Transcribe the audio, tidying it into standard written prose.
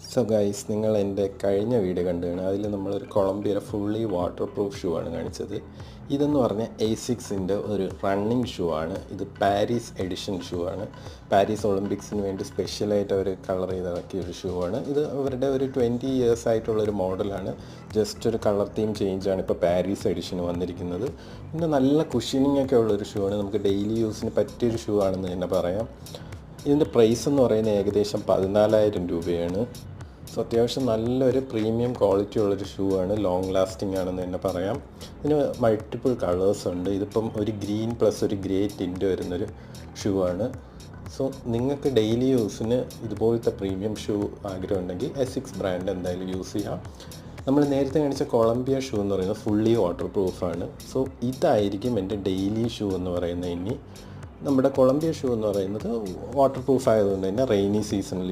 So guys, നിങ്ങൾ എൻ്റെ കഴിഞ്ഞ വീഡിയോ കണ്ടുകയാണ്. അതിൽ നമ്മളൊരു കൊളംബിയയുടെ ഫുള്ളി വാട്ടർ പ്രൂഫ് ഷൂ ആണ് കാണിച്ചത്. ഇതെന്ന് പറഞ്ഞാൽ ASICസിൻ്റെ ഒരു റണ്ണിങ് ഷൂ ആണ്. ഇത് പാരീസ് എഡിഷൻ ഷൂ ആണ്. പാരീസ് ഒളിമ്പിക്സിന് വേണ്ടി സ്പെഷ്യലായിട്ട് അവർ കളർ ചെയ്തിറക്കിയ ഒരു ഷൂ ആണ്. ഇത് അവരുടെ ഒരു 20 ഇയേഴ്സ് ആയിട്ടുള്ളൊരു മോഡലാണ്. ജസ്റ്റ് ഒരു കളർ തീം ചേഞ്ചാണ് ഇപ്പോൾ പാരീസ് എഡിഷന് വന്നിരിക്കുന്നത്. പിന്നെ നല്ല കുഷനിങ് ഒക്കെ ഉള്ളൊരു ഷൂ ആണ്. നമുക്ക് ഡെയിലി യൂസിന് പറ്റിയൊരു ഷൂ ആണെന്ന് തന്നെ പറയാം. ഇതിൻ്റെ പ്രൈസ് എന്ന് പറയുന്നത് ഏകദേശം 14,000 രൂപയാണ്. സോ അത്യാവശ്യം നല്ലൊരു പ്രീമിയം ക്വാളിറ്റി ഉള്ളൊരു ഷൂ ആണ്. ലോങ് ലാസ്റ്റിംഗ് ആണെന്ന് തന്നെ പറയാം. ഇതിന് മൾട്ടിപ്പിൾ കളേഴ്സ് ഉണ്ട്. ഇതിപ്പം ഒരു ഗ്രീൻ പ്ലസ് ഒരു ഗ്രേ ടിൻ്റ് വരുന്നൊരു ഷൂ ആണ്. സോ നിങ്ങൾക്ക് ഡെയിലി യൂസിന് ഇതുപോലത്തെ പ്രീമിയം ഷൂ ആഗ്രഹമുണ്ടെങ്കിൽ ASICS ബ്രാൻഡ് എന്തായാലും യൂസ് ചെയ്യാം. നമ്മൾ നേരത്തെ കാണിച്ച കൊളംബിയ ഷൂ എന്ന് പറയുന്നത് ഫുള്ളി വാട്ടർ പ്രൂഫാണ്. സോ ഇതായിരിക്കും എൻ്റെ ഡെയിലി ഷൂ എന്ന് പറയുന്നത്. ഇനി നമ്മുടെ കൊളംബിയ ഷൂ എന്ന് പറയുന്നത് വാട്ടർ പ്രൂഫ് ആയതുകൊണ്ട് തന്നെ റെയിനി സീസണിൽ